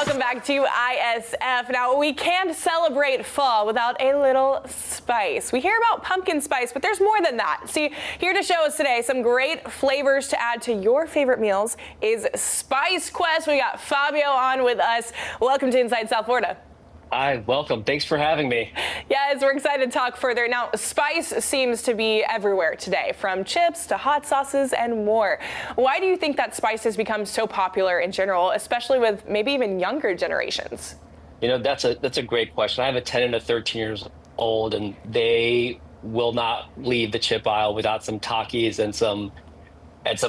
Welcome back to ISF. Now, we can't celebrate fall without a little spice. We hear about pumpkin spice, but there's more than that. See, here to show us today some great flavors to add to your favorite meals is SpiceQuest. We got Fabio on with us. Welcome to Inside South Florida. Hi, welcome. Thanks for having me. Yes, we're excited to talk further. Now, spice seems to be everywhere today, from chips to hot sauces and more. Why do you think that spice has become so popular in general, especially with maybe even younger generations? You know, that's a great question. I have a 10 and a 13 years old, and they will not leave the chip aisle without some Takis and some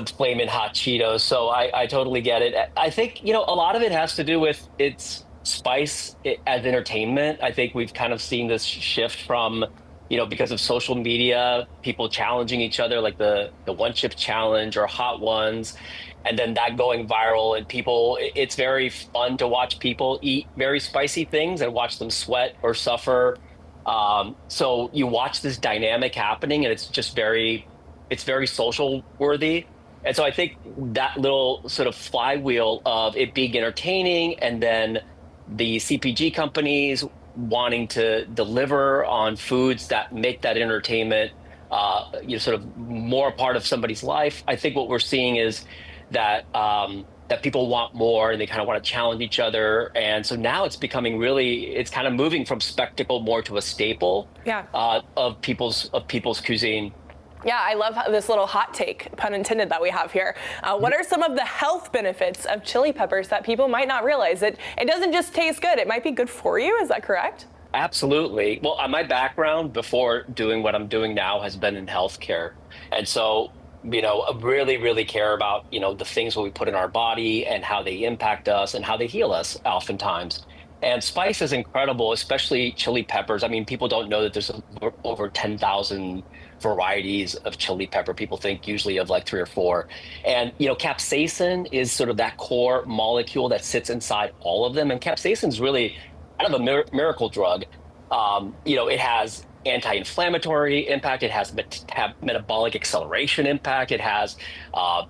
flaming hot Cheetos. So I totally get it. I think, a lot of it has to do with its spice as entertainment. I think we've kind of seen this shift from, because of social media, people challenging each other, like the one chip challenge or hot ones, and then that going viral, and it's very fun to watch people eat very spicy things and watch them sweat or suffer. So you watch this dynamic happening, and it's very social worthy. And so I think that little sort of flywheel of it being entertaining, and then the CPG companies wanting to deliver on foods that make that entertainment, sort of more a part of somebody's life. I think what we're seeing is that people want more, and they kind of want to challenge each other. And so now it's becoming it's kind of moving from spectacle more to a staple of people's cuisine. Yeah, I love this little hot take, pun intended, that we have here. What are some of the health benefits of chili peppers that people might not realize? It doesn't just taste good, it might be good for you. Is that correct? Absolutely. Well, my background before doing what I'm doing now has been in healthcare. And so, I really, really care about, the things that we put in our body and how they impact us and how they heal us oftentimes. And spice is incredible, especially chili peppers. I mean, people don't know that there's over 10,000 varieties of chili pepper. People think usually of like 3 or 4. And, capsaicin is sort of that core molecule that sits inside all of them. And capsaicin is really kind of a miracle drug. It has anti-inflammatory impact. It has metabolic acceleration impact. It has,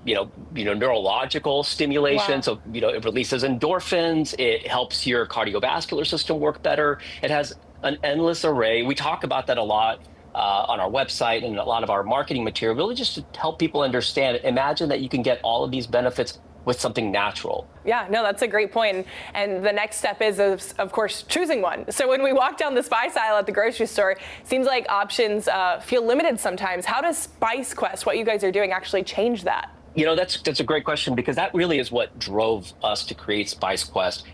neurological stimulation. Wow. So, it releases endorphins. It helps your cardiovascular system work better. It has an endless array. We talk about that a lot on our website and a lot of our marketing material, really just to help people understand. Imagine that you can get all of these benefits with something natural. Yeah, no, that's a great point. And the next step is, of course, choosing one. So when we walk down the spice aisle at the grocery store, it seems like options feel limited sometimes. How does SpiceQuest, what you guys are doing, actually change that? That's a great question, because that really is what drove us to create SpiceQuest,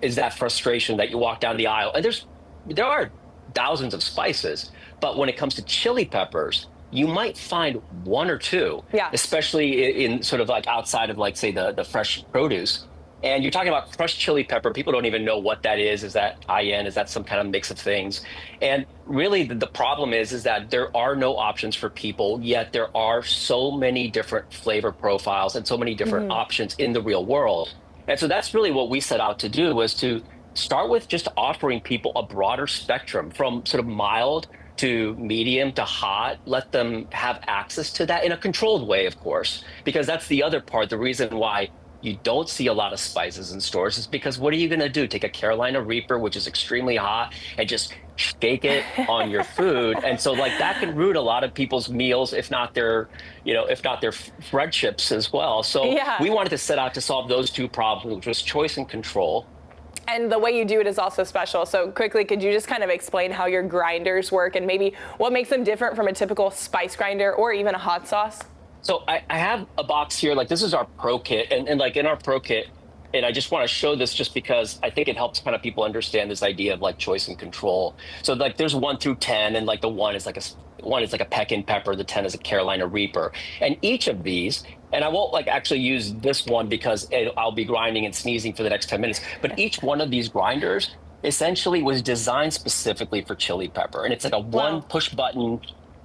is that frustration that you walk down the aisle. And there are thousands of spices, but when it comes to chili peppers, you might find 1 or 2, especially in sort of like outside of, like, say, the fresh produce. And you're talking about crushed chili pepper. People don't even know what that is. Is that cayenne? Is that some kind of mix of things? And really the problem is that there are no options for people, yet there are so many different flavor profiles and so many different options in the real world. And so that's really what we set out to do, was to start with just offering people a broader spectrum, from sort of mild to medium to hot. Let them have access to that in a controlled way, of course, because that's the other part. The reason why you don't see a lot of spices in stores is because what are you going to do? Take a Carolina Reaper, which is extremely hot, and just shake it on your food. And so, like, that can ruin a lot of people's meals, if not their bread chips as well. So we wanted to set out to solve those 2 problems, which was choice and control. And the way you do it is also special. So quickly, could you just kind of explain how your grinders work and maybe what makes them different from a typical spice grinder or even a hot sauce? So I have a box here, like this is our Pro Kit, and like in our Pro Kit, and I just want to show this just because I think it helps kind of people understand this idea of like choice and control. So like there's 1 through 10, and like the 1 is like a peckin pepper, the 10 is a Carolina Reaper. And each of these, and I won't like actually use this one because I'll be grinding and sneezing for the next 10 minutes, but each one of these grinders essentially was designed specifically for chili pepper. And it's like a one push button.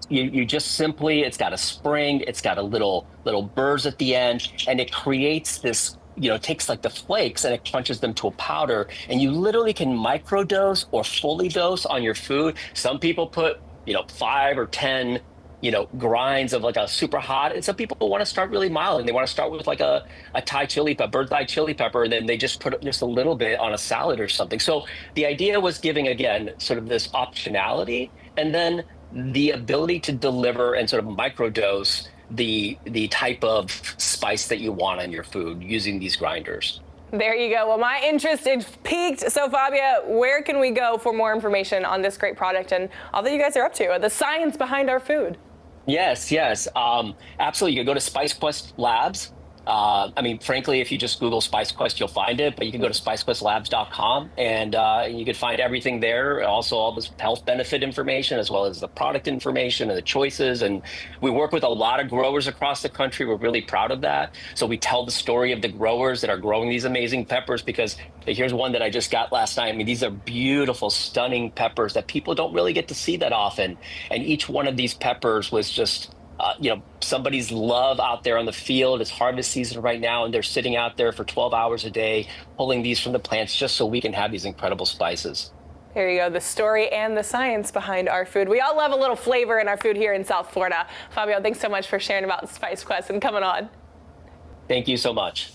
You just simply, it's got a spring, it's got a little burrs at the end, and it creates this, it takes like the flakes and it crunches them to a powder, and you literally can microdose or fully dose on your food. Some people put, 5 or 10 grinds of like a super hot. And some people want to start really mild and they want to start with like a Thai chili pepper, bird's eye chili pepper, and then they just put just a little bit on a salad or something. So the idea was giving, again, sort of this optionality and then the ability to deliver and sort of microdose the type of spice that you want in your food using these grinders. There you go. Well, my interest is piqued. So, Fabio, where can we go for more information on this great product and all that you guys are up to, the science behind our food? Yes, yes, absolutely. You can go to SpiceQuest Labs. Frankly, if you just Google SpiceQuest, you'll find it, but you can go to spicequestlabs.com and you can find everything there. Also, all this health benefit information, as well as the product information and the choices. And we work with a lot of growers across the country. We're really proud of that. So we tell the story of the growers that are growing these amazing peppers, because here's one that I just got last night. I mean, these are beautiful, stunning peppers that people don't really get to see that often. And each one of these peppers was just somebody's love out there on the field. It's harvest season right now, and they're sitting out there for 12 hours a day, pulling these from the plants just so we can have these incredible spices. There you go, the story and the science behind our food. We all love a little flavor in our food here in South Florida. Fabio, thanks so much for sharing about SpiceQuest and coming on. Thank you so much.